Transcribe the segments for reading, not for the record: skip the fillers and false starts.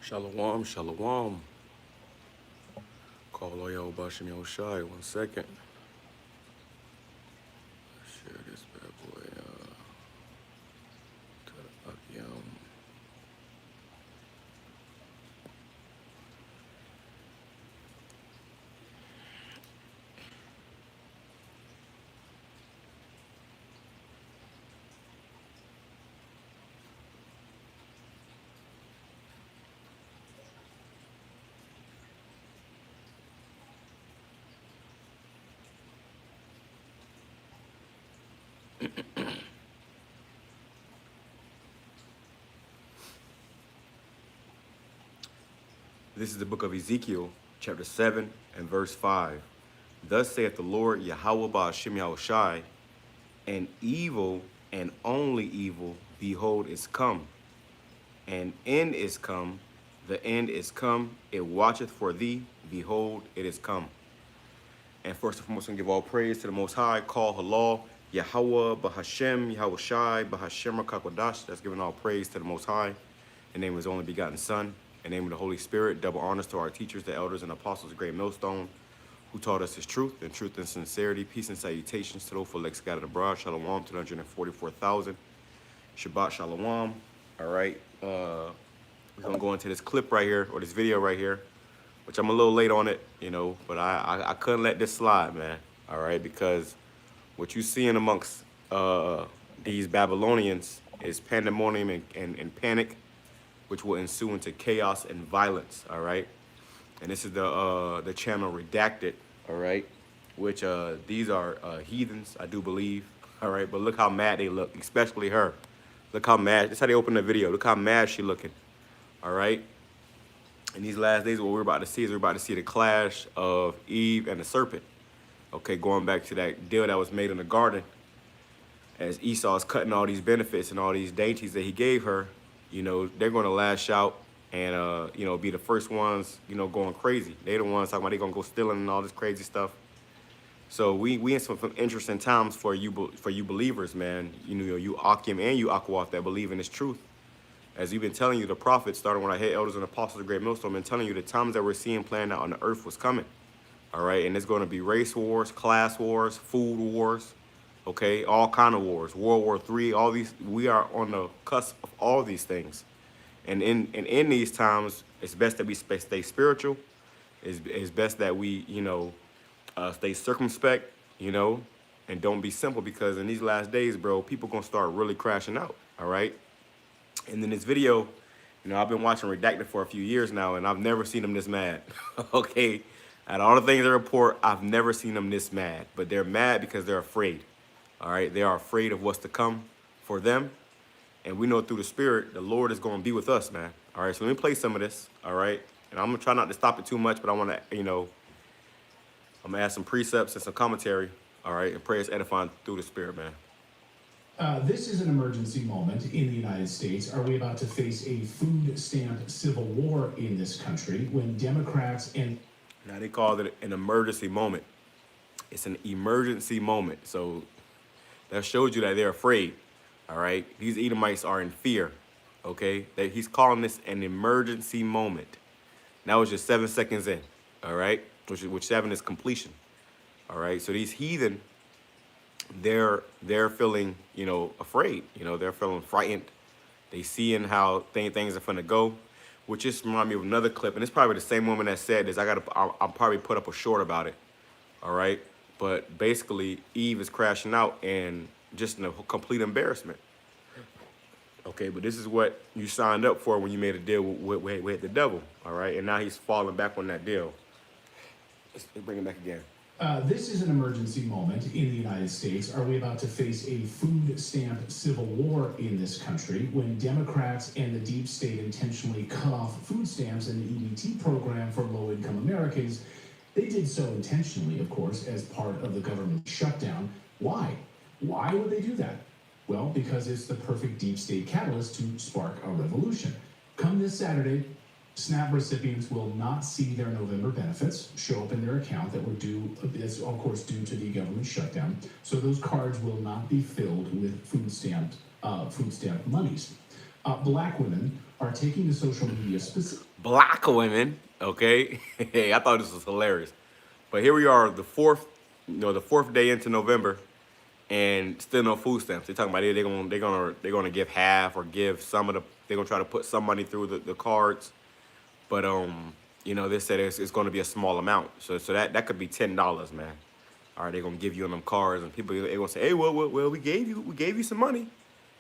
Shalom, shalom. Call Oyo Bashim Yoshai. 1 second. Share this bad boy. To the Akyam. This is the book of Ezekiel, chapter 7 and verse 5. Thus saith the Lord Yahweh Ba'ashim Yahushai, and evil and only evil, behold, is come. And end is come, the end is come, it watcheth for thee, behold, it is come. And first and foremost, I'm going to give all praise to the Most High, call halal, Yahweh, Bahashem, Yahushai, Bahashem, Rakakwadash. That's giving all praise to the Most High, in the name of His only begotten Son, in the name of the Holy Spirit. Double honors to our teachers, the elders, and apostles of Great Millstone, who taught us His truth and sincerity. Peace and salutations to those for legs scattered abroad. Shalom to 144,000. Shabbat Shalom. All right. We're going to go into this clip right here, or this video right here, which I'm a little late on it, but I couldn't let this slide, man. All right, because what you seeing amongst these Babylonians is pandemonium and panic, which will ensue into chaos and violence. All right, and this is the channel Redacted. All right, which these are heathens, I do believe. All right, but look how mad they look, especially her. Look how mad. That's how they open the video. Look how mad she looking. All right. In these last days, what we're about to see is we're about to see the clash of Eve and the serpent. Okay, going back to that deal that was made in the garden. As Esau is cutting all these benefits and all these dainties that he gave her, they're going to lash out and, be the first ones, going crazy. They're the ones talking about they're going to go stealing and all this crazy stuff. So we in some interesting times for you believers, man. You Akim and you Akwath that believe in this truth. As we've been telling you, the prophets, starting when I had elders and apostles of Great Millstone, been telling you the times that we're seeing playing out on the earth was coming. All right, and it's going to be race wars, class wars, food wars, okay, all kind of wars, World War III, all these. We are on the cusp of all these things, and in these times, it's best that we stay spiritual. It's best that we stay circumspect, and don't be simple, because in these last days, bro, people gonna start really crashing out. All right. And in this video, I've been watching Redacted for a few years now, and I've never seen them this mad. Okay, out of all the things they report, I've never seen them this mad. But they're mad because they're afraid. All right, they are afraid of what's to come for them. And we know through the Spirit, the Lord is going to be with us, man. All right, so let me play some of this. All right, and I'm going to try not to stop it too much, but I want to, I'm going to add some precepts and some commentary. All right, and pray it's edifying through the Spirit, man. This is an emergency moment in the United States. Are we about to face a food stamp civil war in this country when Democrats and... Now they call it an emergency moment. It's an emergency moment. So that shows you that they're afraid. All right. These Edomites are in fear. Okay. He's calling this an emergency moment. That was just 7 seconds in. All right. Which 7 is completion. All right. So these heathen, they're feeling, afraid. They're feeling frightened. They seeing how things are finna go, which just remind me of another clip, and it's probably the same woman that said this. I'll probably put up a short about it. All right, but basically Eve is crashing out and just in a complete embarrassment. Okay, but this is what you signed up for when you made a deal with the devil. All right, and now he's falling back on that deal. Let's bring it back again. This is an emergency moment in the United States. Are we about to face a food stamp civil war in this country when Democrats and the deep state intentionally cut off food stamps and the EBT program for low-income Americans? They did so intentionally, of course, as part of the government shutdown. Why? Why would they do that? Well, because it's the perfect deep state catalyst to spark a revolution. Come this Saturday, SNAP recipients will not see their November benefits show up in their account that were due, that's of course due to the government shutdown. So those cards will not be filled with food stamp monies. Black women are taking to social media Black women, okay? Hey, I thought this was hilarious. But here we are, the fourth day into November, and still no food stamps. They're talking about they're gonna give half or give some of the they're gonna try to put some money through the cards. But they said it's gonna be a small amount. So that could be $10, man. All right, they're gonna give you on them cards, and people they're gonna say, hey, well, we gave you some money.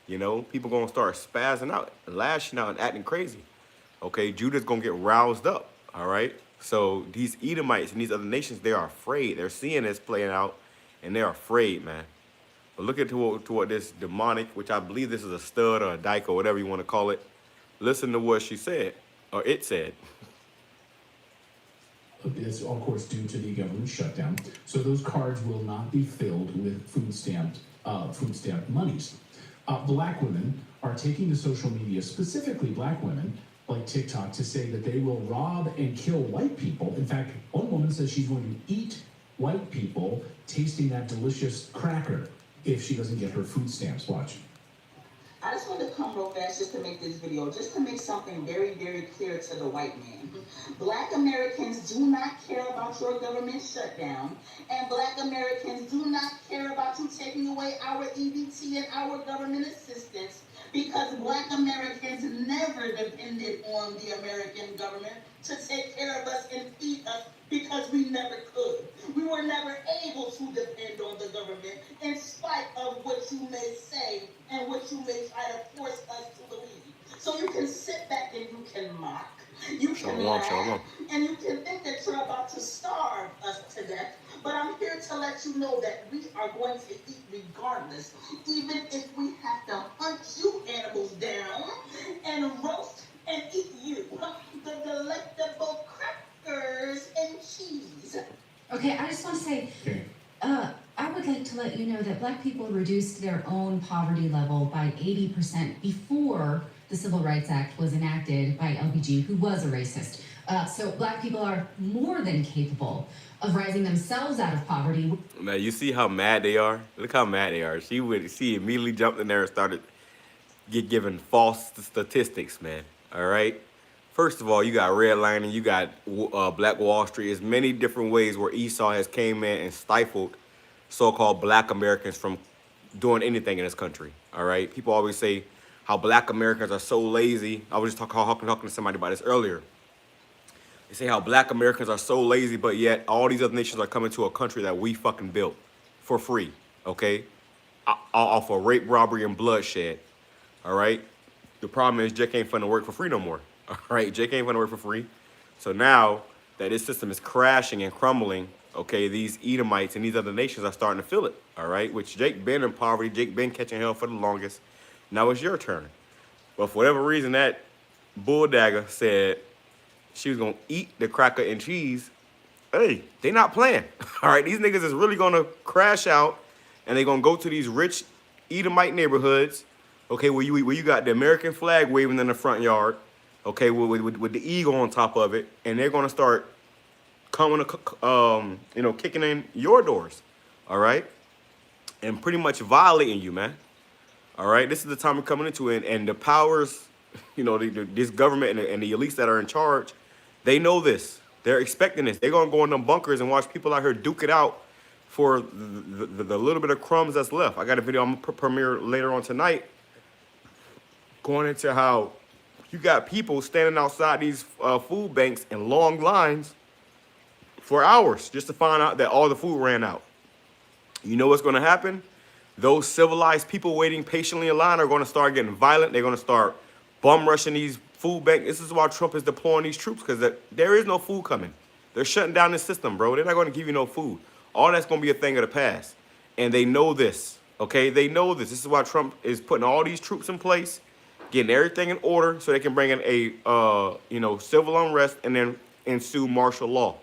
People gonna start spazzing out, lashing out, and acting crazy. Okay, Judah's gonna get roused up. All right. So these Edomites and these other nations, they are afraid. They're seeing this playing out, and they're afraid, man. But look at to what this demonic, which I believe this is a stud or a dyke or whatever you want to call it. Listen to what she said, or it said. It's of course due to the government shutdown. So those cards will not be filled with food stamp monies. Black women are taking to social media, specifically black women, like TikTok, to say that they will rob and kill white people. In fact, one woman says she's going to eat white people tasting that delicious cracker if she doesn't get her food stamps. Watch. I just want to come real fast just to make this video, just to make something very, very clear to the white man. Black Americans do not care about your government shutdown, and Black Americans do not care about you taking away our EBT and our government assistance, because Black Americans never depended on the American government to take care of us and feed us, because we never could. We were never able to depend on the government, in spite of what you may say and what you may try to force us to believe. So you can sit back and you can mock, you can laugh, and you can think that you're about to starve us to death. But I'm here to let you know that we are going to eat regardless, even if we have to hunt you animals down and roast and eat you, the delectable crackers and cheese. Okay, I just want to say, I would like to let you know that Black people reduced their own poverty level by 80% before the Civil Rights Act was enacted by LBG, who was a racist. So Black people are more than capable of rising themselves out of poverty. Now, you see how mad they are? Look how mad they are. She immediately jumped in there and started giving false statistics, man. All right? First of all, you got redlining, you got Black Wall Street. There's many different ways where Esau has came in and stifled so-called Black Americans from doing anything in this country. All right? People always say how Black Americans are so lazy. I was just talking to somebody about this earlier. They say how Black Americans are so lazy, but yet all these other nations are coming to a country that we fucking built for free, okay? Off of rape, robbery, and bloodshed, all right? The problem is Jake ain't finna work for free no more, all right? Jake ain't finna work for free. So now that this system is crashing and crumbling, okay, these Edomites and these other nations are starting to feel it, all right? Which Jake been in poverty, Jake been catching hell for the longest. Now it's your turn. But for whatever reason, that bulldagger said she was gonna eat the cracker and cheese. Hey, they not playing. All right, these niggas is really gonna crash out, and they gonna go to these rich Edomite neighborhoods, okay, where you got the American flag waving in the front yard, okay, with the eagle on top of it, and they're gonna start coming, kicking in your doors, all right, and pretty much violating you, man. All right, this is the time we're coming into it, and the powers, this government and the elites that are in charge, they know this. They're expecting this. They're gonna go in them bunkers and watch people out here duke it out for the little bit of crumbs that's left. I got a video I'm gonna premiere later on tonight, going into how you got people standing outside these food banks in long lines for hours just to find out that all the food ran out. You know what's gonna happen? Those civilized people waiting patiently in line are gonna start getting violent. They're gonna start bum rushing these food banks. This is why Trump is deploying these troops, because there is no food coming. They're shutting down the system, bro. They're not going to give you no food. All that's going to be a thing of the past. And they know this, okay? They know this. This is why Trump is putting all these troops in place, getting everything in order so they can bring in a, civil unrest and then ensue martial law.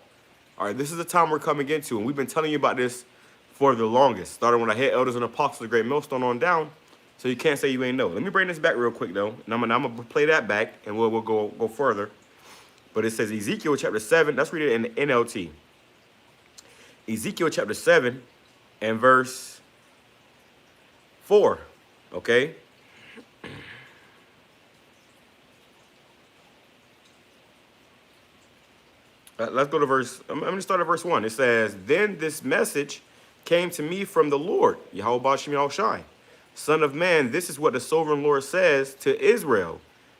All right, this is the time we're coming into, and we've been telling you about this for the longest, starting when I had Elders and Apostles, the Great Millstone on down. So you can't say you ain't know. Let me bring this back real quick, though. And I'm gonna play that back, and we'll go further. But it says Ezekiel chapter 7. Let's read it in the NLT. Ezekiel chapter 7 and verse 4. Okay? Let's go to verse. I'm going to start at verse 1. It says, "Then this message came to me from the Lord, Yahweh Shem Yahushai. Son of man, this is what the sovereign Lord says to Israel.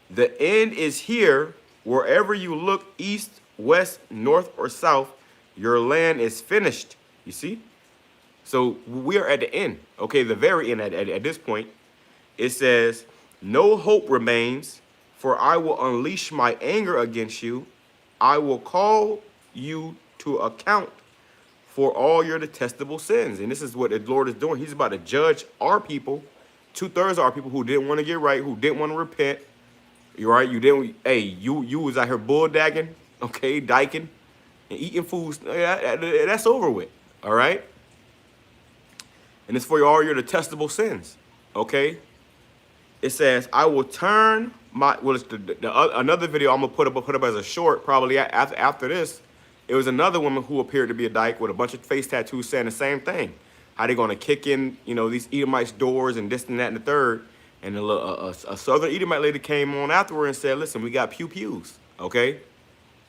The end is here. Wherever you look, east, west, north, or south, your land is finished." You see? So we are at the end. Okay, the very end at this point. It says, "No hope remains, for I will unleash my anger against you. I will call you to account for all your detestable sins." And this is what the Lord is doing. He's about to judge our people. 2/3 of our people who didn't want to get right, who didn't want to repent. You're right. You didn't. Hey, you was out here bulldagging, okay, dyking, and eating foods. That's over with. All right. And it's for all your detestable sins. Okay. It says, "I will turn my." Well, it's another video I'm gonna put up as a short. Probably after this, it was another woman who appeared to be a dyke with a bunch of face tattoos saying the same thing. How they gonna kick in, these Edomites' doors and this and that and the third. And a southern Edomite lady came on afterward and said, "Listen, we got pews, okay?"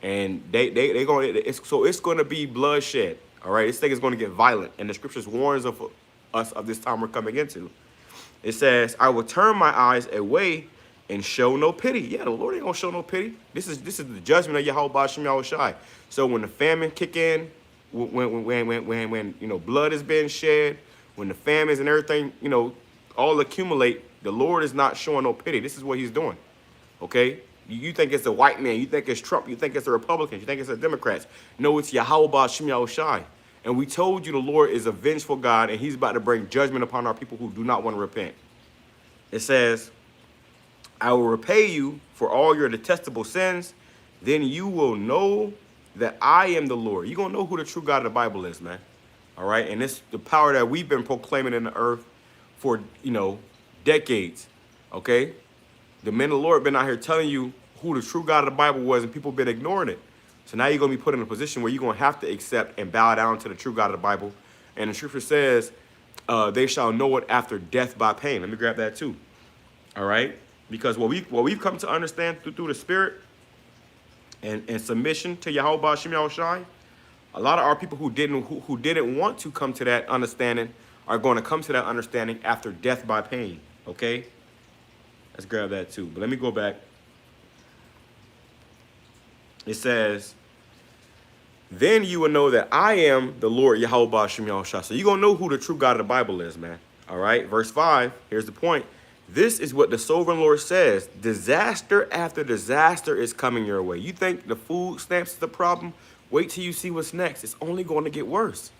And they going. It's gonna be bloodshed. All right, this thing is gonna get violent, and the scriptures warns of us of this time we're coming into. It says, "I will turn my eyes away and show no pity." Yeah, the Lord ain't gonna show no pity. This is the judgment of Yahweh Shem Yahushai. So when the famine kick in, when blood is being shed, when the famines and everything all accumulate, the Lord is not showing no pity. This is what He's doing. Okay, you think it's the white man, you think it's Trump, you think it's the Republicans, you think it's the Democrats. No, it's Yahweh Shem Yahushai. And we told you the Lord is a vengeful God, and He's about to bring judgment upon our people who do not want to repent. It says, "I will repay you for all your detestable sins. Then you will know that I am the Lord." You're going to know who the true God of the Bible is, man. All right? And it's the power that we've been proclaiming in the earth for, decades. Okay? The men of the Lord been out here telling you who the true God of the Bible was, and people been ignoring it. So now you're going to be put in a position where you're going to have to accept and bow down to the true God of the Bible. And the scripture says, they shall know it after death by pain. Let me grab that too. All right? Because what we've come to understand through the Spirit and submission to Yahweh Shem Yahushai, a lot of our people who didn't want to come to that understanding are going to come to that understanding after death by pain. Okay? Let's grab that too. But let me go back. It says, "Then you will know that I am the Lord Yahweh Shem Yahushua." So you're going to know who the true God of the Bible is, man. All right. Verse 5. Here's the point. "This is what the sovereign Lord says. Disaster after disaster is coming your way." You think the food stamps is the problem? Wait till you see what's next. It's only going to get worse.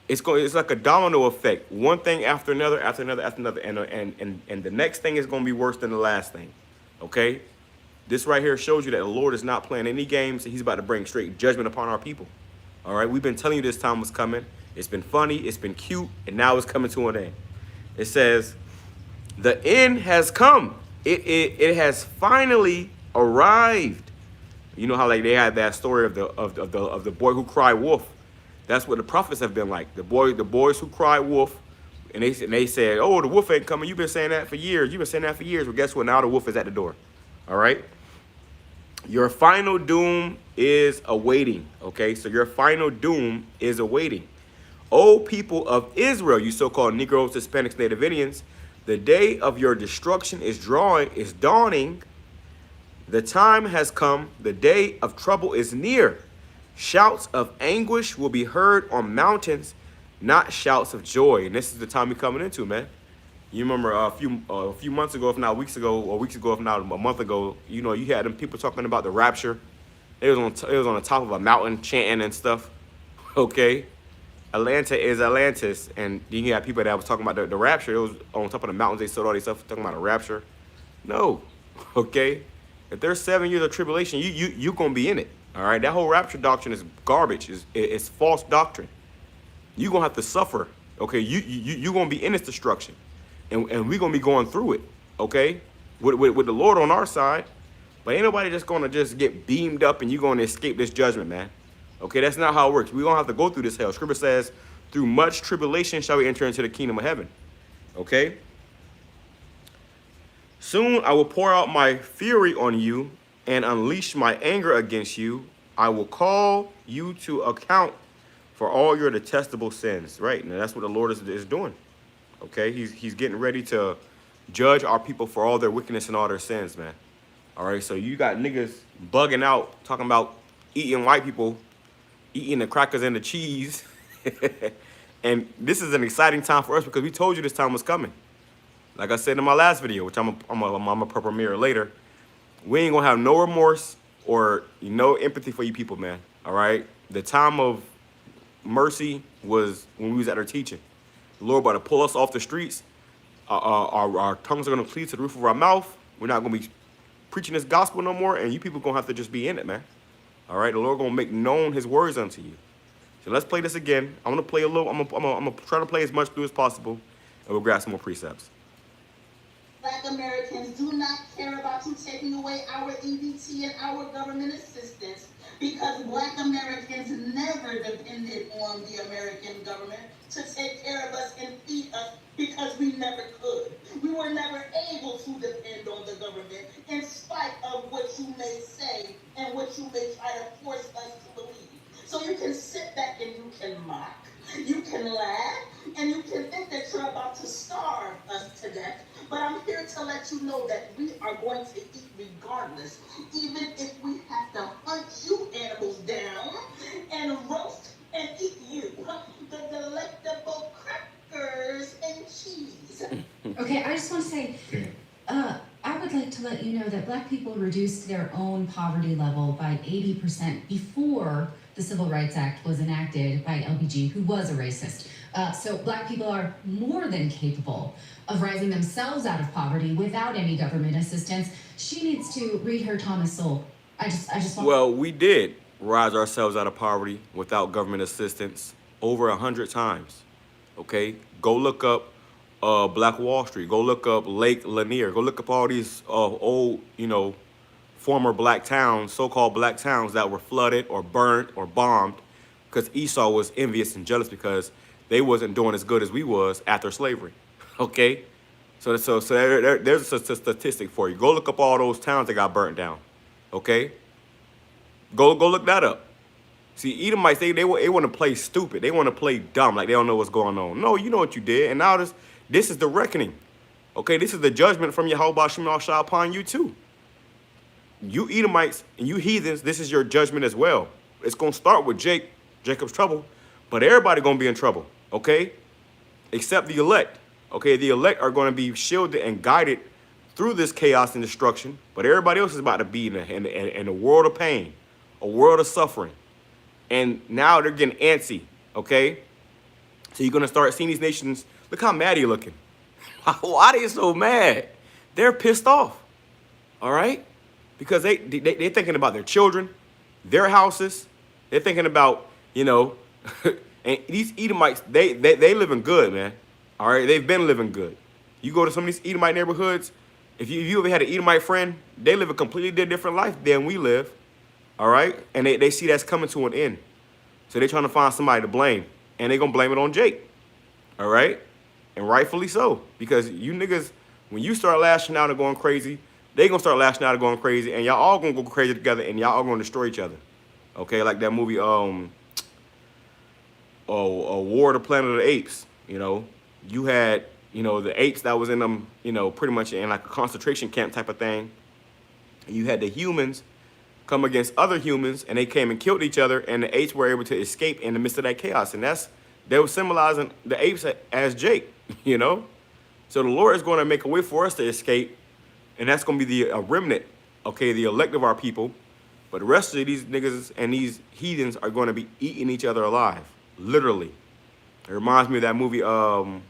It's like a domino effect. One thing after another, after another, after another. And the next thing is going to be worse than the last thing. Okay? This right here shows you that the Lord is not playing any games. He's about to bring straight judgment upon our people. All right? We've been telling you this time was coming. It's been funny. It's been cute. And now it's coming to an end. It says, "The end has come. It has finally arrived." You know how they had that story of the boy who cried wolf. That's what the prophets have been like. The boys who cried wolf. And they said, "Oh, the wolf ain't coming. You've been saying that for years. You've been saying that for years." Well, guess what? Now the wolf is at the door. All right? Your final doom is awaiting, okay? So your final doom is awaiting. "O people of Israel, you so-called Negroes, Hispanics, Native Indians, the day of your destruction is dawning. The time has come. The day of trouble is near. Shouts of anguish will be heard on mountains, not shouts of joy." And this is the time we're coming into, man. You remember a few months ago, if not weeks ago, or weeks ago, if not a month ago, you had them people talking about the rapture. It was on the top of a mountain chanting and stuff. Okay, Atlanta is Atlantis, and you had people that was talking about the rapture. It was on top of the mountains. They sold all this stuff talking about a rapture. No, okay. If there's 7 years of tribulation, you gonna be in it. All right, that whole rapture doctrine is garbage. It's false doctrine. You gonna have to suffer. Okay, you gonna be in this destruction. And we're going to be going through it, okay, with the Lord on our side. But ain't nobody just going to just get beamed up and you're going to escape this judgment, man. Okay, that's not how it works. We're going to have to go through this hell. Scripture says, "Through much tribulation shall we enter into the kingdom of heaven." Okay? "Soon I will pour out my fury on you and unleash my anger against you. I will call you to account for all your detestable sins. Right, and that's what the Lord is doing. Okay, he's getting ready to judge our people for all their wickedness and all their sins, man. All right, so you got niggas bugging out, talking about eating white people, eating the crackers and the cheese. And this is an exciting time for us because we told you this time was coming. Like I said in my last video, which I'm a premiere later, we ain't gonna have no remorse or no empathy for you people, man. All right, the time of mercy was when we was at our teaching. The Lord about to pull us off the streets. Our tongues are gonna cleave to the roof of our mouth. We're not gonna be preaching this gospel no more, and you people gonna have to just be in it, man. All right, the Lord gonna make known His words unto you. So let's play this again. I'm gonna play a little. I'm gonna try to play as much through as possible, and we'll grab some more precepts. Black Americans do not care about you taking away our EBT and our government assistance because Black Americans never depended on the American government to take care of us and feed us because we never could. We were never able to depend on the government in spite of what you may say and what you may try to force us to believe. So you can sit back and you can mock, you can laugh, and you can think that you're about to starve us to death. But I'm here to let you know that we are going to eat regardless, even if we have to hunt you animals down and roast and eat you. The delectable crackers and cheese. Okay, I just want to say, I would like to let you know that Black people reduced their own poverty level by 80% before the Civil Rights Act was enacted by LBG, who was a racist. So Black people are more than capable of rising themselves out of poverty without any government assistance. She needs to read her Thomas Sowell. I just want. Well, we did rise ourselves out of poverty without government assistance over 100 times. Okay, go look up Black Wall Street. Go look up Lake Lanier. Go look up all these old, former black towns, so-called black towns that were flooded or burnt or bombed because Esau was envious and jealous because they wasn't doing as good as we was after slavery. Okay, so there's a statistic for you. Go look up all those towns that got burnt down. Okay, go look that up. See, Edomites, they want to play stupid. They want to play dumb, like they don't know what's going on. No, you know what you did, and now this is the reckoning. Okay, this is the judgment from Yahweh Shem Shah upon you too. You Edomites and you heathens, this is your judgment as well. It's gonna start with Jacob's trouble, but everybody gonna be in trouble. Okay, except the elect. Okay, the elect are going to be shielded and guided through this chaos and destruction, but everybody else is about to be in a world of pain, a world of suffering. And now they're getting antsy, okay? So you're going to start seeing these nations, look how mad you're looking. Why are they so mad? They're pissed off, all right? Because they're thinking about their children, their houses. They're thinking about, and these Edomites, they living good, man. All right, they've been living good. You go to some of these Edomite neighborhoods, if you ever had an Edomite friend, they live a completely different life than we live. All right, and they see that's coming to an end. So they're trying to find somebody to blame, and they're going to blame it on Jake. All right, and rightfully so, because you niggas, when you start lashing out and going crazy, they going to start lashing out and going crazy, and y'all all going to go crazy together, and y'all all going to destroy each other. Okay, like that movie, War of the Planet of the Apes, You had, the apes that was in them, pretty much in like a concentration camp type of thing. And you had the humans come against other humans, and they came and killed each other, and the apes were able to escape in the midst of that chaos. And they were symbolizing the apes as Jake, So the Lord is going to make a way for us to escape, and that's going to be the remnant, okay, the elect of our people. But the rest of these niggas and these heathens are going to be eating each other alive, literally. It reminds me of that movie, the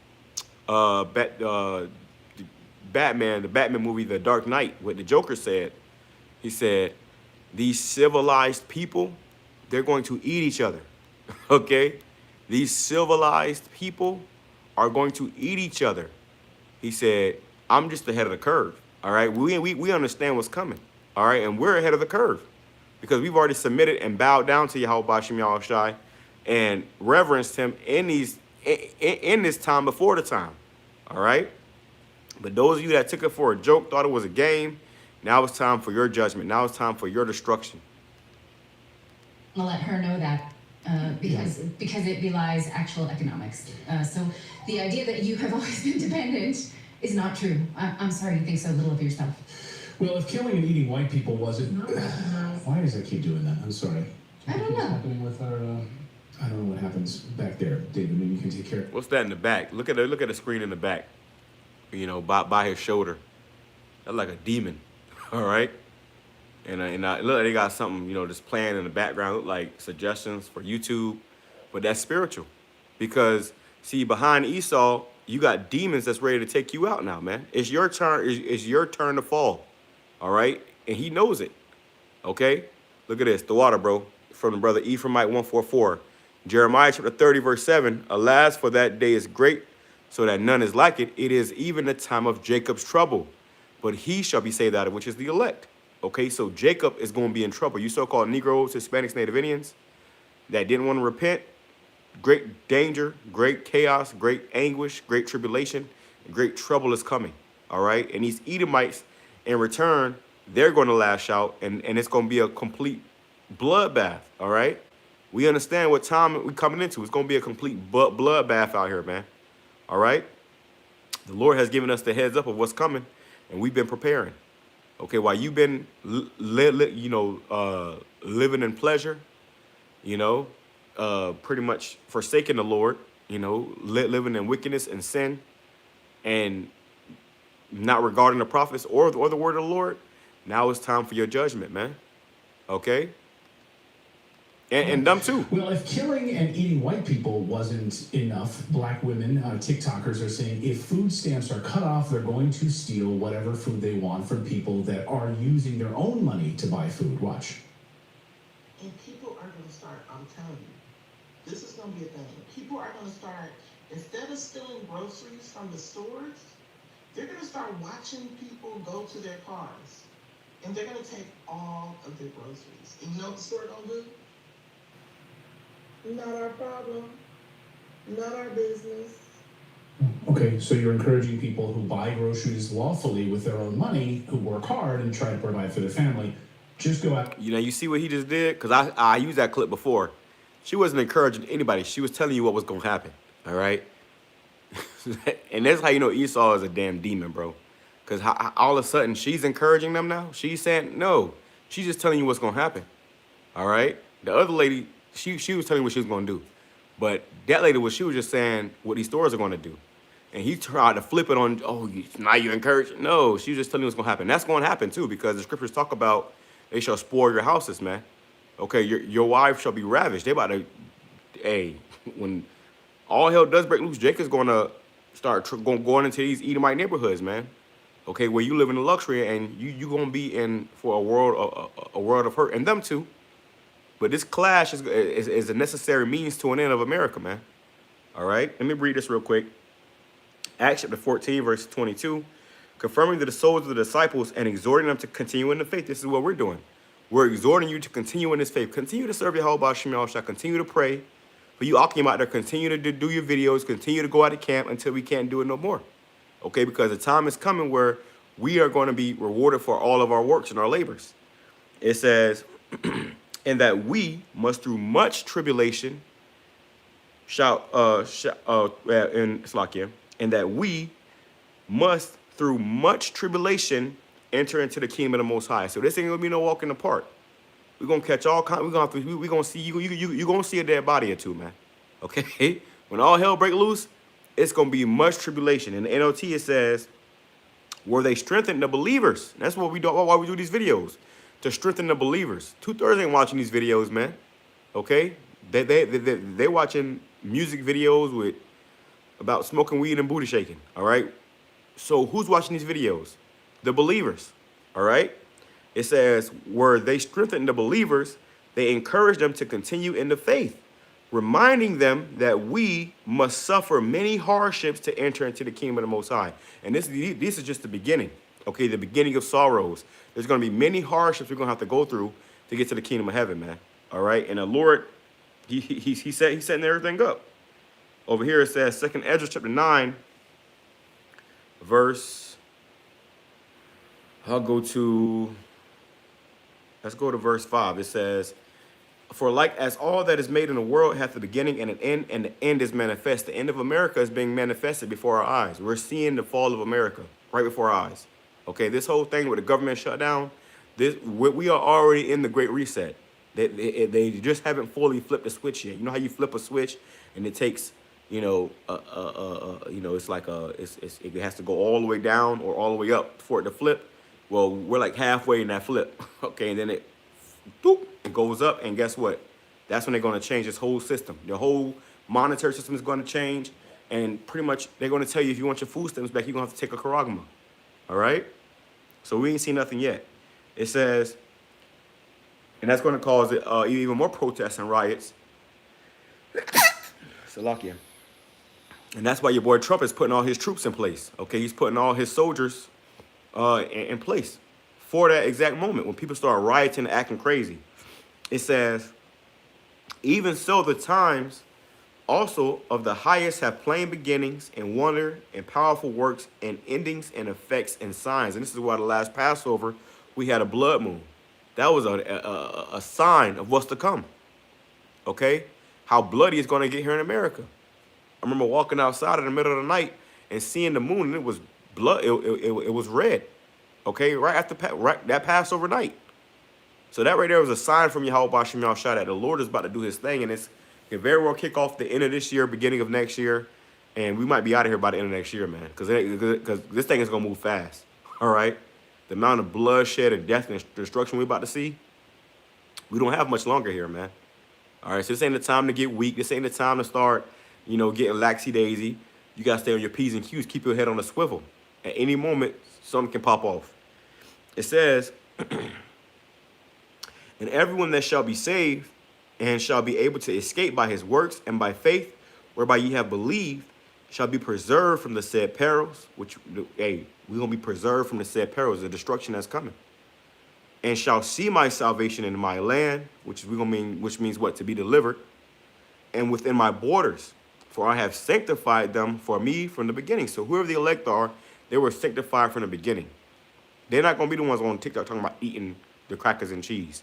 Batman movie, The Dark Knight, what the Joker said. He said, these civilized people, they're going to eat each other, okay? These civilized people are going to eat each other. He said, I'm just ahead of the curve, all right? We understand what's coming, all right? And we're ahead of the curve because we've already submitted and bowed down to Yahweh Shem Shai and reverenced him in this time before the time, all right? But those of you that took it for a joke, thought it was a game, now it's time for your judgment. Now it's time for your destruction. I'll let her know that because it belies actual economics. So the idea that you have always been dependent is not true. I'm sorry you think so little of yourself. Well, if killing and eating white people wasn't... Why does that keep doing that? I'm sorry. I don't know. What's happening with our... I don't know what happens back there. David, maybe you can take care of it. What's that in the back? Look at the screen in the back. You know, by his shoulder. That's like a demon. All right. And look, they got something, you know, just playing in the background, look like suggestions for YouTube, but that's spiritual, because see, behind Esau, you got demons that's ready to take you out now, man. It's your turn. It's your turn to fall. All right, and he knows it. Okay, look at this, the water, bro, from the brother Ephraimite 144, Jeremiah chapter 30 verse 7. Alas, for that day is great, so that none is like it. It is even the time of Jacob's trouble, but he shall be saved out of which is the elect. Okay, so Jacob is going to be in trouble. You so-called Negroes, Hispanics, Native Indians that didn't want to repent, great danger, great chaos, great anguish, great tribulation, great trouble is coming. All right, and these Edomites, in return, they're going to lash out, and it's going to be a complete bloodbath. All right, we understand what time we're coming into. It's going to be a complete bloodbath out here, man. All right, the Lord has given us the heads up of what's coming, and we've been preparing. Okay, while you've been, living in pleasure, pretty much forsaking the Lord, living in wickedness and sin, and not regarding the prophets or the word of the Lord, now it's time for your judgment, man. Okay? And them too. Well, if killing and eating white people wasn't enough, black women, TikTokers are saying if food stamps are cut off, they're going to steal whatever food they want from people that are using their own money to buy food. Watch. And people are going to start, I'm telling you, this is going to be a thing. People are going to start, instead of stealing groceries from the stores, they're going to start watching people go to their cars. And they're going to take all of their groceries. And you know what the store going to do? Not our problem. Not our business. Okay, so you're encouraging people who buy groceries lawfully with their own money, who work hard and try to provide for their family, just go out. You see what he just did? Because I used that clip before. She wasn't encouraging anybody. She was telling you what was going to happen, all right? And that's how you know Esau is a damn demon, bro. Because all of a sudden, she's encouraging them now. She's saying, no. She's just telling you what's going to happen, all right? The other lady, she was telling you what she was going to do. But that lady, she was just saying what these stores are going to do. And he tried to flip it on, now you're encouraging. No, she was just telling you what's going to happen. That's going to happen, too, because the scriptures talk about they shall spoil your houses, man. Okay, your wife shall be ravished. They about to, when all hell does break loose, Jacob's going to start going into these Edomite neighborhoods, man. Okay, where you live in luxury and you going to be in for a world of hurt, and them too. But this clash is a necessary means to an end of America, man. All right, let me read this real quick. Acts chapter 14, verse 22, confirming to the souls of the disciples and exhorting them to continue in the faith. This is what we're doing. We're exhorting you to continue in this faith. Continue to serve Yahweh Shem Yahushua. Continue to pray. For you Akim out there, continue to do your videos. Continue to go out of camp until we can't do it no more. Okay, because the time is coming where we are going to be rewarded for all of our works and our labors. It says, and that we must through much tribulation and that we must through much tribulation enter into the kingdom of the Most High. So this ain't gonna be no walk in the park. We're gonna catch all kinds. We're gonna see you gonna see a dead body or two, man. Okay, when all hell break loose, it's gonna be much tribulation. In the NLT it says, where they strengthen the believers. That's what we do. Why we do these videos, to strengthen the believers. 2/3 ain't watching these videos, man. Okay, they watching music videos about smoking weed and booty shaking. All right, so who's watching these videos? The believers. All right. It says, where they strengthen the believers, they encourage them to continue in the faith, reminding them that we must suffer many hardships to enter into the kingdom of the Most High. And this is just the beginning, okay, the beginning of sorrows. There's going to be many hardships we're going to have to go through to get to the kingdom of heaven, man. All right, and the Lord, he's setting everything up. Over here it says, 2 Ezra chapter 9, verse, let's go to verse 5. It says, For like as all that is made in the world hath a beginning and an end, and the end is manifest. The end of America is being manifested before our eyes. We're seeing the fall of America right before our eyes. Okay, this whole thing with the government shutdown, we are already in the Great Reset. They just haven't fully flipped the switch yet. You know how you flip a switch and it takes, it's like it has to go all the way down or all the way up for it to flip. Well, we're like halfway in that flip. Okay, and then it goes up, and guess what? That's when they're going to change this whole system. The whole monetary system is going to change, and pretty much they're going to tell you if you want your food stamps back, you're going to have to take a Karagma. All right? So we ain't seen nothing yet. It says, and that's going to cause even more protests and riots. Salakia. And that's why your boy Trump is putting all his troops in place. Okay, he's putting all his soldiers in place for that exact moment when people start rioting and acting crazy. It says, even so the times also of the highest have plain beginnings and wonder and powerful works and endings and effects and signs. And this is why the last Passover we had a blood moon. That was a sign of what's to come. Okay? How bloody it's going to get here in America. I remember walking outside in the middle of the night and seeing the moon, and it was blood. It was red. Okay? Right after that Passover night. So that right there was a sign from Yahweh Bashim Yahushua that the Lord is about to do his thing, and it can very well kick off the end of this year, beginning of next year, and we might be out of here by the end of next year, man, because this thing is going to move fast, all right? The amount of bloodshed and death and destruction we're about to see, we don't have much longer here, man. All right, so this ain't the time to get weak. This ain't the time to start, getting laxy-daisy. You got to stay on your P's and Q's. Keep your head on a swivel. At any moment, something can pop off. It says, and everyone that shall be saved and shall be able to escape by his works and by faith, whereby ye have believed, shall be preserved from the said perils, which, hey, we're going to be preserved from the said perils, the destruction that's coming. And shall see my salvation in my land, which means what? To be delivered, and within my borders, for I have sanctified them for me from the beginning. So whoever the elect are, they were sanctified from the beginning. They're not going to be the ones on TikTok talking about eating the crackers and cheese.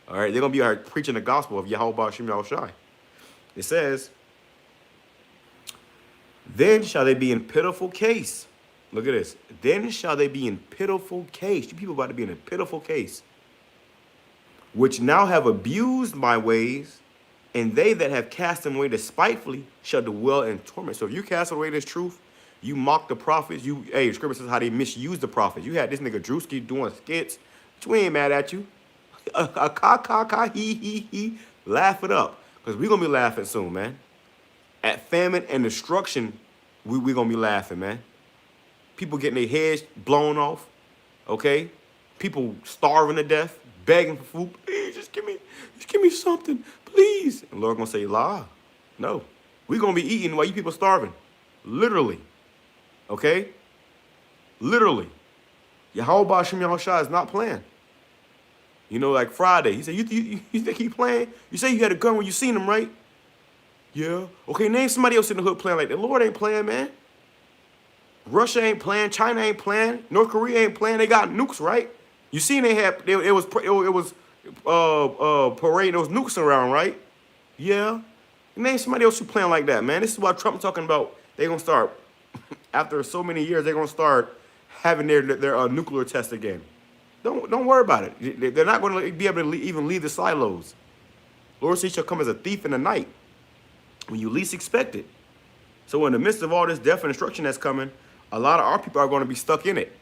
All right, they're going to be out preaching the gospel of Yahweh Bashim Yahushua. It says, then shall they be in pitiful case. Look at this. Then shall they be in pitiful case. You people about to be in a pitiful case. Which now have abused my ways, and they that have cast them away despitefully shall dwell in torment. So if you cast away this truth, you mock the prophets. The scripture says how they misuse the prophets. You had this nigga Drewski doing skits. But we ain't mad at you. He. Laugh it up. Because we're going to be laughing soon, man. At famine and destruction, we're going to be laughing, man. People getting their heads blown off, okay? People starving to death, begging for food. Please, just give me something, please. And the Lord going to say, la, no. We're going to be eating while you people starving. Literally. Okay? Literally. Yahweh Bashim Yahushua is not playing. Like Friday. He said, you think he playing? You say you had a gun when you seen him, right? Yeah. Okay, name somebody else in the hood playing like that. The Lord ain't playing, man. Russia ain't playing. China ain't playing. North Korea ain't playing. They got nukes, right? You seen it was parading those nukes around, right? Yeah. Name somebody else who playing like that, man. This is why Trump talking about they're going to start, after so many years, they're going to start having their nuclear test again. Don't worry about it. They're not going to be able to even leave the silos. Lord says shall come as a thief in the night when you least expect it. So in the midst of all this death and destruction that's coming, a lot of our people are going to be stuck in it,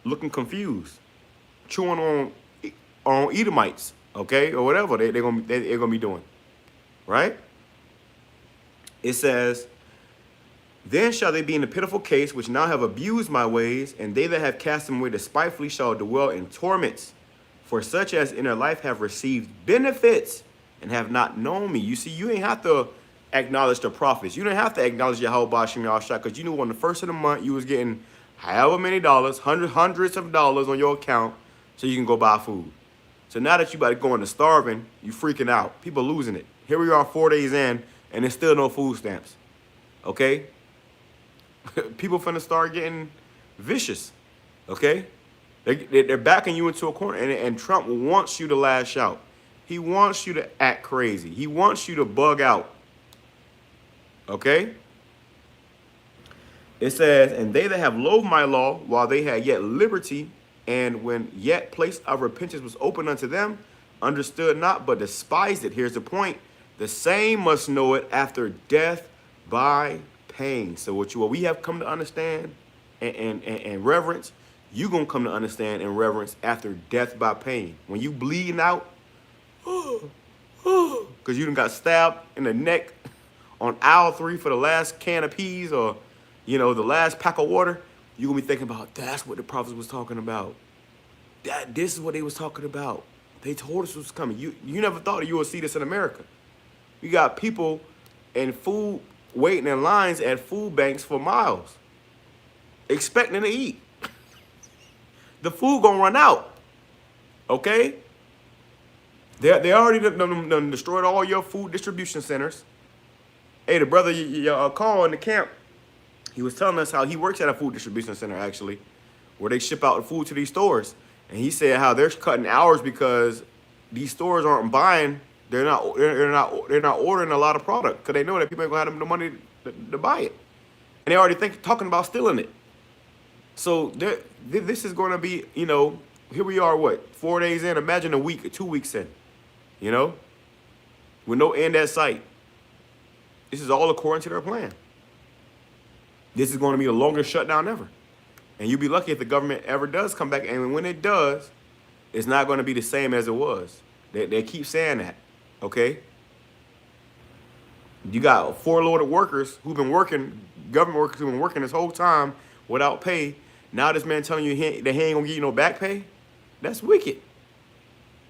looking confused, chewing on Edomites, okay, or whatever they're going to be doing, right? It says, then shall they be in the pitiful case which now have abused my ways, and they that have cast them away despitefully shall dwell in torments. For such as in their life have received benefits and have not known me. You see, you ain't have to acknowledge the prophets. You didn't have to acknowledge Yahweh Bashim Yahushua, because you knew on the first of the month you was getting however many dollars, hundreds of dollars on your account so you can go buy food. So now that you about to go into starving, you freaking out. People losing it. Here we are 4 days in, and there's still no food stamps. Okay? People finna start getting vicious. Okay? They're backing you into a corner, and Trump wants you to lash out. He wants you to act crazy. He wants you to bug out. Okay? It says, and they that have loathed my law while they had yet liberty, and when yet place of repentance was open unto them, understood not, but despised it. Here's the point. The same must know it after death by pain. So what we have come to understand and reverence, you're going to come to understand and reverence after death by pain. When you bleeding out, because you done got stabbed in the neck on aisle 3 for the last can of peas, or, you know, the last pack of water, you're going to be thinking about, that's what the prophets was talking about. This is what they was talking about. They told us it was coming. You never thought you would see this in America. You got people in food waiting in lines at food banks for miles, expecting to eat. The food gonna run out. Okay? They already done destroyed all your food distribution centers. Hey, the brother you call in the camp, he was telling us how he works at a food distribution center, actually, where they ship out the food to these stores. And he said how they're cutting hours because these stores aren't buying. They're not ordering a lot of product because they know that people ain't gonna have the money to buy it, and they already talking about stealing it. So this is going to be, you know, here we are, what, 4 days in? Imagine a week or 2 weeks in, you know, with no end at sight. This is all according to their plan. This is going to be the longest shutdown ever. And you'll be lucky if the government ever does come back. And when it does, it's not going to be the same as it was. They keep saying that, okay? You got forlorn workers who've been working, government workers who've been working this whole time without pay. Now this man telling you that he ain't going to give you no back pay? That's wicked,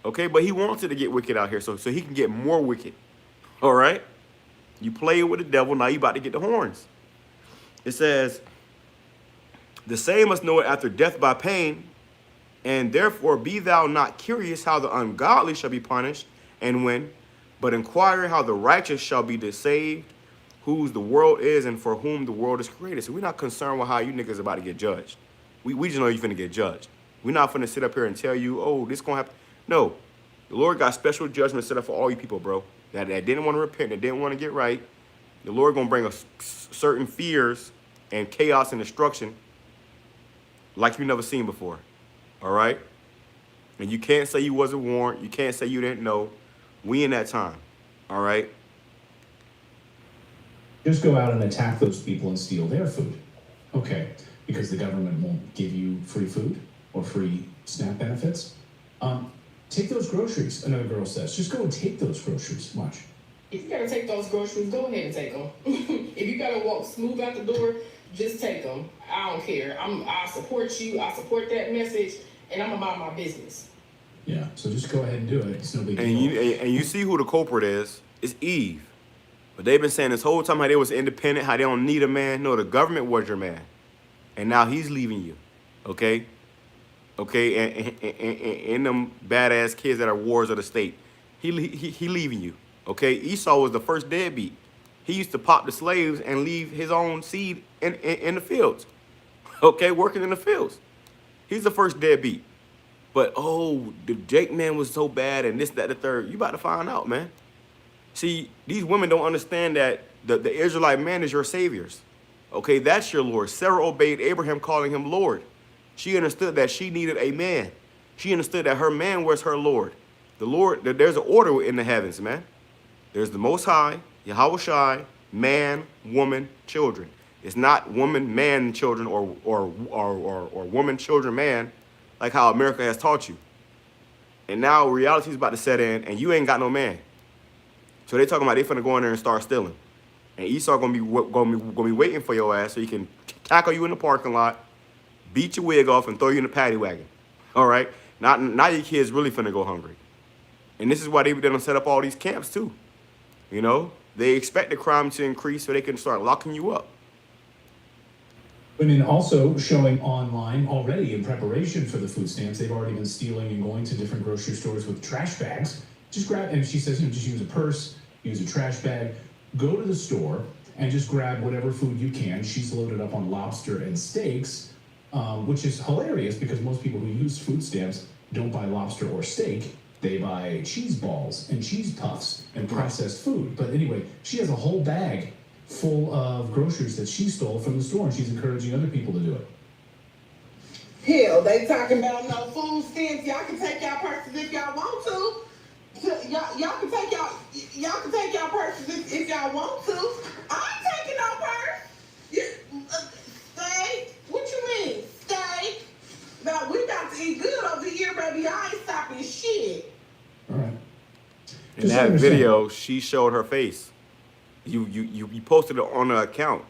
okay? But he wants it to get wicked out here so he can get more wicked, all right? You play with the devil, now you about to get the horns. It says, the same must know it after death by pain, and therefore be thou not curious how the ungodly shall be punished, and when, but inquire how the righteous shall be saved, whose the world is and for whom the world is created. So we're not concerned with how you niggas about to get judged. We just know you're finna get judged. We're not finna sit up here and tell you, oh, this gonna happen. No, the Lord got special judgment set up for all you people, bro, that didn't want to repent, that didn't want to get right. The Lord gonna bring us certain fears and chaos and destruction like you've never seen before, all right? And you can't say you wasn't warned. You can't say you didn't know. We in that time, all right? Just go out and attack those people and steal their food. Okay, because the government won't give you free food or free SNAP benefits. Take those groceries, another girl says. Just go and take those groceries. Watch. If you gotta take those groceries, go ahead and take them. If you gotta walk smooth out the door, just take them. I don't care. I support you. I support that message, and I'm gonna mind my business. Yeah, so just go ahead and do it. It's no big deal. And you see who the culprit is. It's Eve. But they've been saying this whole time how they was independent, how they don't need a man. No, the government was your man. And now he's leaving you, okay? Okay, and them badass kids that are wars of the state. He leaving you, okay? Esau was the first deadbeat. He used to pop the slaves and leave his own seed in the fields, okay, working in the fields. He's the first deadbeat. But, oh, the Jake man was so bad and this, that, the third. You about to find out, man. See, these women don't understand that the Israelite man is your saviors. Okay, that's your Lord. Sarah obeyed Abraham, calling him Lord. She understood that she needed a man. She understood that her man was her Lord. The Lord, there's an order in the heavens, man. There's the Most High, Yahweh Shai, man, woman, children. It's not woman, man, children, or woman, children, man, like how America has taught you. And now reality is about to set in, and you ain't got no man. So they talking about they finna go in there and start stealing. And Esau gonna be waiting for your ass so he can tackle you in the parking lot, beat your wig off, and throw you in the paddy wagon. All right? Now your kids really finna go hungry. And this is why they've done set up all these camps too. You know? They expect the crime to increase so they can start locking you up. And then also showing online already in preparation for the food stamps, they've already been stealing and going to different grocery stores with trash bags. Just grab, and she says, just use a purse, use a trash bag, go to the store and just grab whatever food you can. She's loaded up on lobster and steaks, which is hilarious because most people who use food stamps don't buy lobster or steak. They buy cheese balls and cheese puffs and processed food. But anyway, she has a whole bag full of groceries that she stole from the store, and she's encouraging other people to do it. Hell, they talking about no food stamps. Y'all can take y'all purses if y'all want to. Y'all can take y'all purses if y'all want to. I ain't taking no purse. Stay? What you mean? Stay? Now we about to eat good over here, baby. I ain't stopping shit. All right. In that video, she showed her face. You posted it on her account.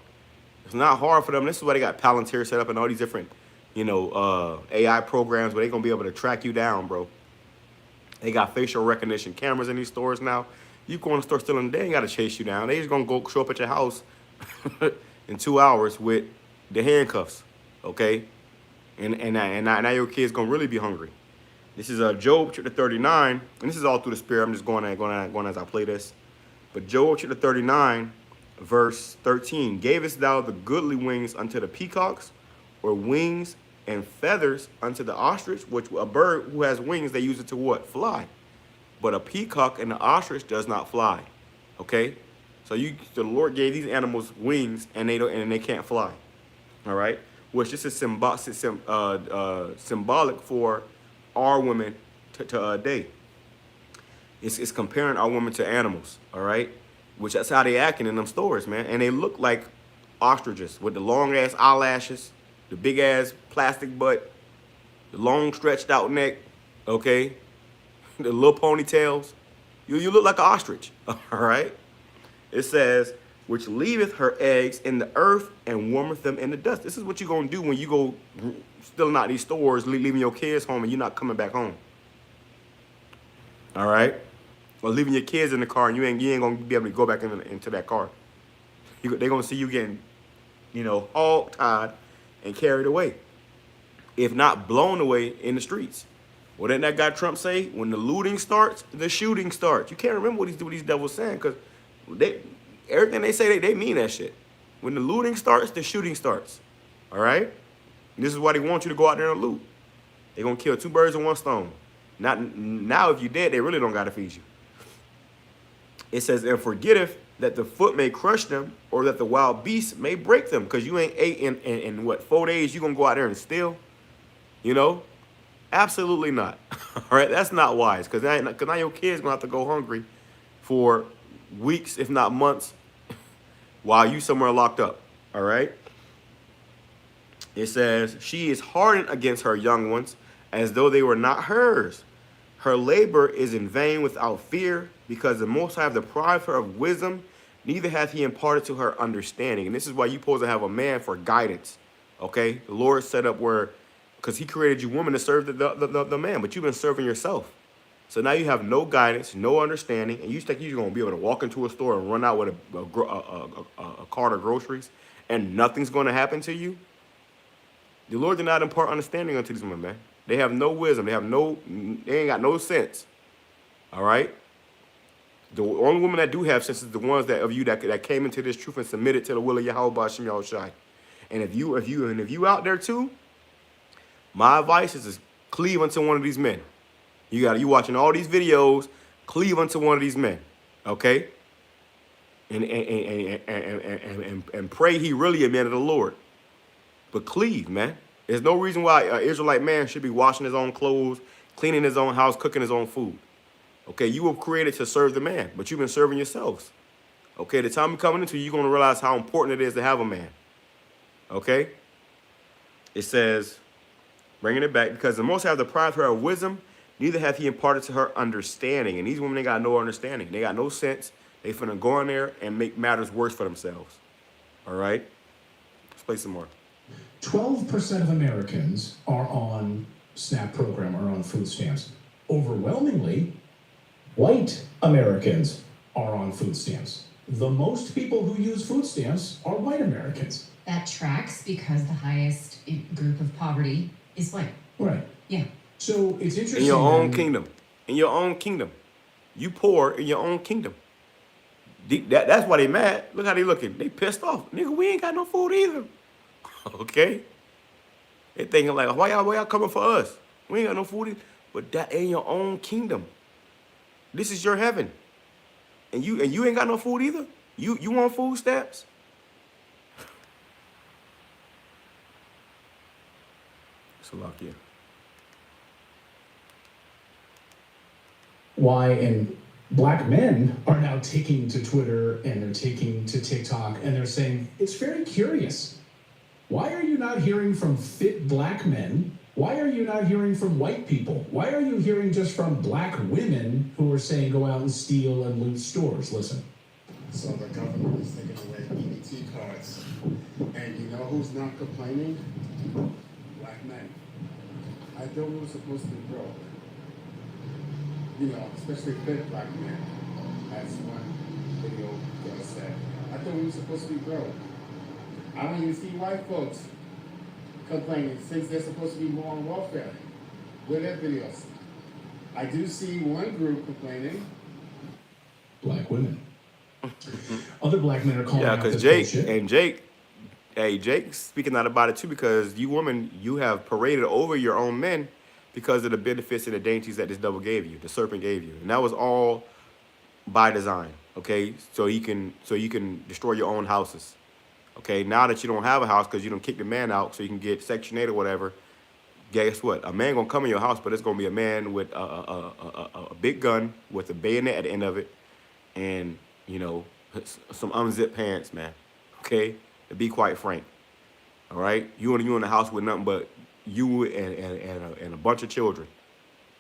It's not hard for them. This is why they got Palantir set up and all these different, AI programs where they're going to be able to track you down, bro. They got facial recognition cameras in these stores now. You go in the store stealing, they ain't got to chase you down. They just going to go show up at your house in 2 hours with the handcuffs, okay? And now your kid's going to really be hungry. This is Job chapter 39, and this is all through the Spirit. I'm just going as I play this. But Job chapter 39, verse 13. Gavest thou the goodly wings unto the peacocks, or wings and feathers unto the ostrich? Which a bird who has wings, they use it to what? Fly. But a peacock and the ostrich does not fly. Okay? So the Lord gave these animals wings, and they can't fly. All right? Which this is symbolic for our women today. It's comparing our women to animals, all right? Which that's how they acting in them stores, man. And they look like ostriches with the long ass eyelashes, the big ass plastic butt, the long stretched out neck, okay? The little ponytails. You look like an ostrich, all right? It says, which leaveth her eggs in the earth and warmeth them in the dust. This is what you're going to do when you go stealing out these stores, leaving your kids home, and you're not coming back home. All right? Or leaving your kids in the car, and you ain't going to be able to go back into that car. They're going to see you getting, hog-tied and carried away. If not blown away in the streets. Well, didn't that guy Trump say, when the looting starts, the shooting starts? You can't remember what these devils saying, because everything they say, they mean that shit. When the looting starts, the shooting starts. All right? And this is why they want you to go out there and loot. They're going to kill 2 birds with 1 stone. Now, if you're dead, they really don't got to feed you. It says, and forgetteth that the foot may crush them, or that the wild beasts may break them. Because you ain't ate in what, 4 days, you going to go out there and steal? Absolutely not. All right? That's not wise. Because now your kid's going to have to go hungry for weeks, if not months, while you somewhere locked up. All right? It says, she is hardened against her young ones, as though they were not hers. Her labor is in vain without fear, because the Most High hath deprived her of wisdom, neither hath he imparted to her understanding. And this is why you're supposed to have a man for guidance. Okay? The Lord set up because he created you woman to serve the man, but you've been serving yourself. So now you have no guidance, no understanding, and you think you're going to be able to walk into a store and run out with a cart of groceries, and nothing's going to happen to you? The Lord did not impart understanding unto these women, man. They have no wisdom. They ain't got no sense. All right? The only women that do have sense is the ones that came into this truth and submitted to the will of Yahweh B'Shem Yahushai. And if you out there too, my advice is to cleave unto one of these men. You watching all these videos, cleave unto one of these men, okay? And pray he really a man of the Lord. But cleave, man. There's no reason why an Israelite man should be washing his own clothes, cleaning his own house, cooking his own food. Okay, you were created to serve the man, but you've been serving yourselves. Okay, the time you're coming into, you're going to realize how important it is to have a man. Okay? It says, bringing it back, because the Most High hath deprived her of wisdom, neither hath he imparted to her understanding. And these women, they got no understanding. They got no sense. They finna go in there and make matters worse for themselves. All right? Let's play some more. 12% of Americans are on SNAP program or on food stamps. Overwhelmingly, white Americans are on food stamps. The most people who use food stamps are white Americans. That tracks because the highest group of poverty is white. Right. Yeah. So it's interesting. In your own kingdom. In your own kingdom. You poor in your own kingdom. That's why they mad. Look how they looking. They pissed off. Nigga, we ain't got no food either. Okay? They thinking like, why y'all coming for us? We ain't got no food either. But that in your own kingdom. This is your heaven. And you ain't got no food either. You want food stamps? Salakia. Why and black men are now taking to Twitter and they're taking to TikTok and they're saying, it's very curious. Why are you not hearing from fit black men? Why are you not hearing from white people? Why are you hearing just from black women who are saying go out and steal and loot stores? Listen. So the government is taking away EBT cards. And you know who's not complaining? Black men. I thought we were supposed to be broke. You know, especially fit black men, as one video girl said. I thought we were supposed to be broke. I don't even see white folks complaining since they're supposed to be more on welfare. Where their videos? I do see one group complaining. Black women. Other black men are calling Yeah, out because this Jake bullshit. Jake's speaking out about it too, because you women, you have paraded over your own men because of the benefits and the dainties that this devil gave you, the serpent gave you. And that was all by design, okay? So you can destroy your own houses. Okay, now that you don't have a house because you don't kick the man out so you can get Section 8 or whatever, guess what? A man gonna come in your house, but it's gonna be a man with a big gun with a bayonet at the end of it, and you know, some unzipped pants, man. Okay, to be quite frank. All right, you in the house with nothing but you and a bunch of children.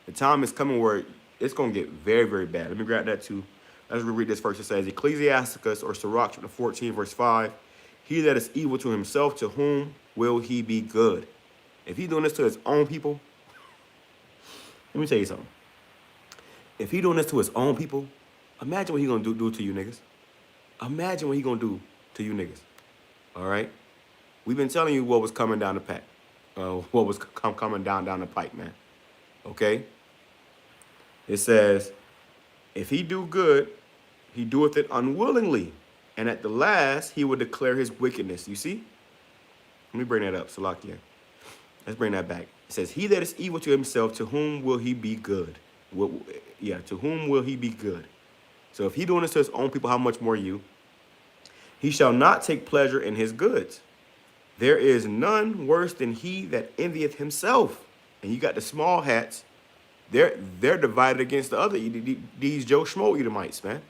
The time is coming where it's gonna get very, very bad. Let me grab that too. Let's reread this verse. It says, Ecclesiasticus or Sirach chapter 14, verse 5. He that is evil to himself, to whom will he be good? If he's doing this to his own people, let me tell you something. If he's doing this to his own people, imagine what he's going to do to you niggas. Imagine what he's going to do to you niggas. All right? We've been telling you what was coming down the pack. What was coming down the pipe, man. Okay? It says, if he do good, he doeth it unwillingly. And at the last, he will declare his wickedness. You see? Let me bring that up, Salakia. Let's bring that back. It says, he that is evil to himself, to whom will he be good? To whom will he be good? So if he doing this to his own people, how much more you? He shall not take pleasure in his goods. There is none worse than he that envieth himself. And you got the small hats. They're divided against the other, these Joe Schmo Edomites, man.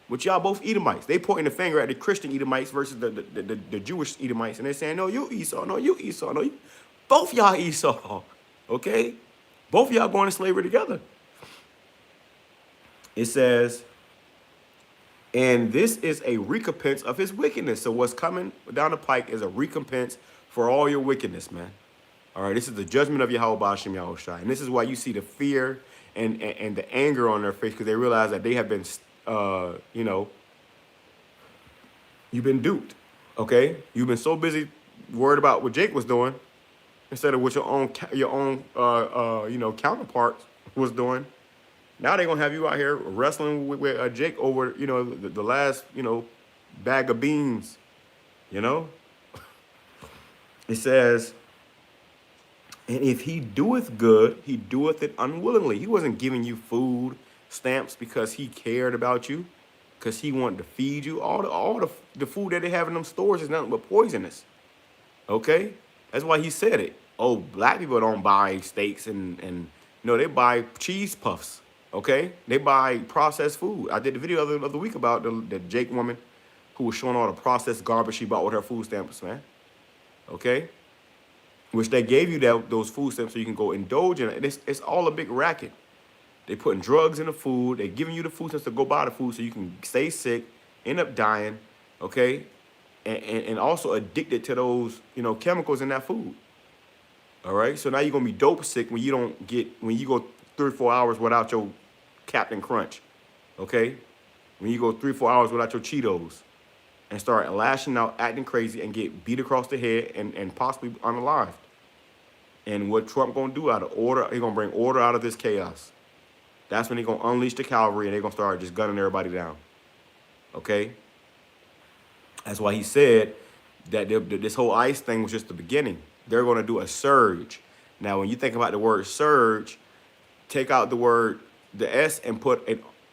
Which y'all both Edomites. They pointing the finger at the Christian Edomites versus the Jewish Edomites. And they're saying, no, you Esau. No, you Esau. No, you. Both y'all Esau. Okay? Both y'all going to slavery together. It says, and this is a recompense of his wickedness. So what's coming down the pike is a recompense for all your wickedness, man. All right? This is the judgment of Yahweh Ba'ashem Yahushai. And this is why you see the fear and the anger on their face, because they realize that they have been you've been duped, okay? You've been so busy worried about what Jake was doing instead of what your own counterparts was doing. Now they're gonna have you out here wrestling with Jake over, the last, bag of beans, It says, and if he doeth good, he doeth it unwillingly. He wasn't giving you food stamps because he cared about you, because he wanted to feed you. All the food that they have in them stores is nothing but poisonous. Okay? That's why he said it. Oh, black people don't buy steaks and they buy cheese puffs. Okay? They buy processed food. I did the video of the week about the Jake woman who was showing all the processed garbage she bought with her food stamps, man. Okay? Which they gave you those food stamps so you can go indulge in it. It's all a big racket. They putting drugs in the food. They giving you the food stamps to go buy the food so you can stay sick, end up dying, okay? And also addicted to those, chemicals in that food. All right? So now you're going to be dope sick when you go 3 or 4 hours without your Captain Crunch, okay? When you go 3 or 4 hours without your Cheetos and start lashing out, acting crazy, and get beat across the head and possibly unalived. And what Trump going to do out of order, he's going to bring order out of this chaos. That's when they're going to unleash the cavalry and they're going to start just gunning everybody down. Okay? That's why he said that this whole ICE thing was just the beginning. They're going to do a surge. Now, when you think about the word surge, take out the S and put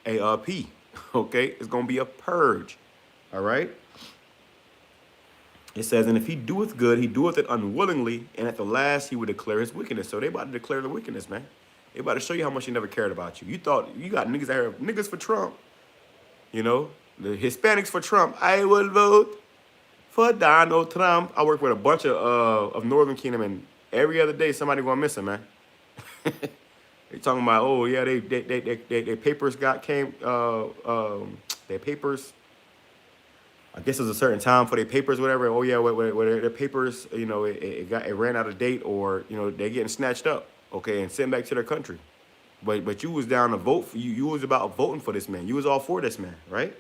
ARP. Okay, it's gonna be a purge. All right. It says, and if he doeth good, he doeth it unwillingly, and at the last he would declare his wickedness. So they about to declare the wickedness, man. They about to show you how much he never cared about you. You thought you got niggas out here, niggas for Trump. You know, the Hispanics for Trump. I will vote for Donald Trump. I work with a bunch of Northern Kingdom, and every other day somebody gonna miss him, man. They talking about, oh yeah, they papers their papers. I guess it was a certain time for their papers, whatever. Oh yeah, their papers, you know, it ran out of date, or you know, they're getting snatched up, okay, and sent back to their country. But you was down to vote for you. You was about voting for this man. You was all for this man, right?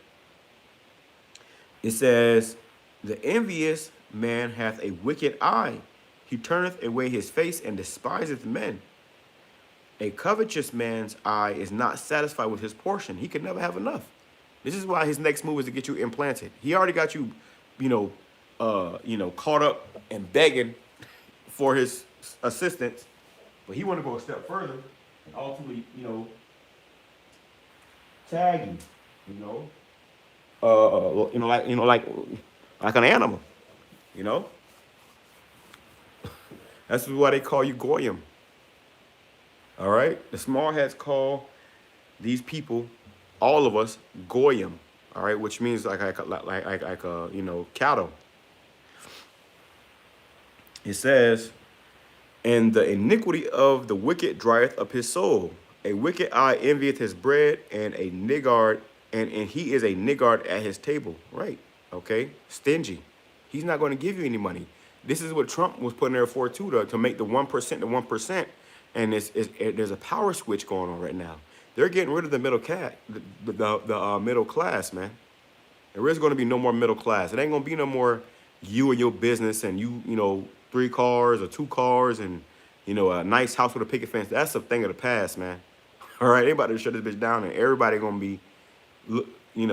It says, the envious man hath a wicked eye. He turneth away his face and despiseth men. A covetous man's eye is not satisfied with his portion. He can never have enough. This is why his next move is to get you implanted. He already got you, caught up and begging for his assistance, but he want to go a step further and ultimately, tag you, like an animal, That's why they call you Goyim. All right, the small hats call these people, all of us, Goyim. All right, which means like cattle. It says, and the iniquity of the wicked drieth up his soul. A wicked eye envieth his bread, and a niggard, and he is a niggard at his table. Right, okay, stingy. He's not going to give you any money. This is what Trump was putting there for too, to make the 1% the 1%. And there's a power switch going on right now. They're getting rid of the middle middle class, man. There is going to be no more middle class. It ain't going to be no more you and your business and you 3 cars or 2 cars and, a nice house with a picket fence. That's a thing of the past, man. All right, they about to shut this bitch down and everybody going to be,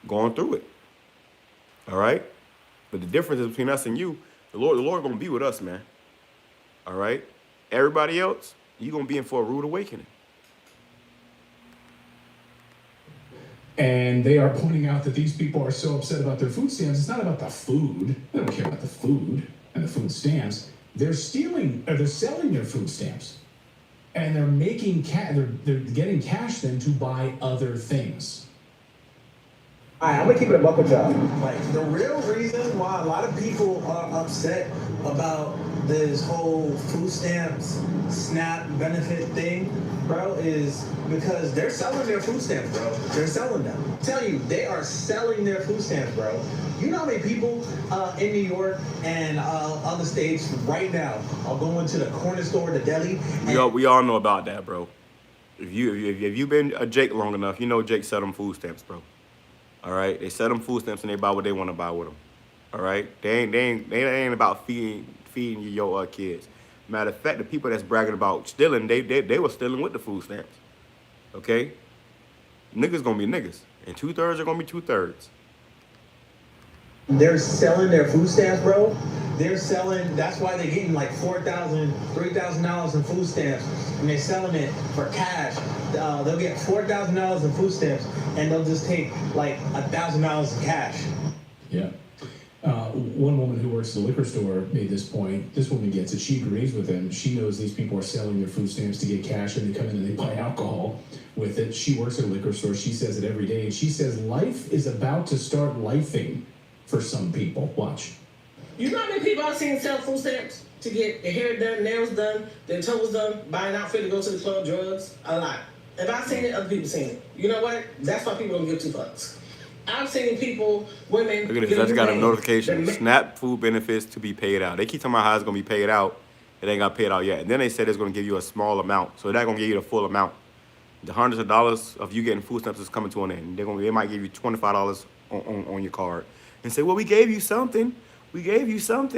going through it. All right? But the difference is between us and you, the Lord going to be with us, man. All right? Everybody else, you're going to be in for a rude awakening. And they are pointing out that these people are so upset about their food stamps. It's not about the food. They don't care about the food and the food stamps. They're selling their food stamps. And they're making they're getting cash then to buy other things. All right, I'm gonna keep it a buck with y'all. Like, the real reason why a lot of people are upset about this whole food stamps, SNAP benefit thing, bro, is because they're selling their food stamps, bro. They're selling them. I'm telling you, they are selling their food stamps, bro. You know how many people in New York and other states right now are going to the corner store, the deli? We all know about that, bro. If you've been a Jake long enough, you know Jake sell them food stamps, bro. All right, they sell them food stamps and they buy what they want to buy with them. All right, they ain't about feeding your kids. Matter of fact, the people that's bragging about stealing, they were stealing with the food stamps. Okay, niggas gonna be niggas, and 2/3 are gonna be 2/3. They're selling their food stamps, bro. They're selling, that's why they're getting like $4,000, $3,000 in food stamps, and they're selling it for cash. They'll get $4,000 in food stamps, and they'll just take like $1,000 in cash. Yeah. One woman who works at the liquor store made this point. This woman gets it. She agrees with him. She knows these people are selling their food stamps to get cash, and they come in and they buy alcohol with it. She works at a liquor store. She says it every day, and she says life is about to start lifing for some people. Watch. You know how many people I've seen sell food stamps to get their hair done, nails done, their toes done, buy an outfit to go to the club, drugs? A lot. If I've seen it, other people seen it. You know what? That's why people don't give 2 fucks. I've seen people, women. Look at this. I just got a notification. SNAP food benefits to be paid out. They keep talking about how it's gonna be paid out. It ain't got paid out yet. And then they said it's gonna give you a small amount, so they're not gonna give you the full amount. The hundreds of dollars of you getting food stamps is coming to an end. They might give you $25 on your card and say, well, we gave you something. We gave you something.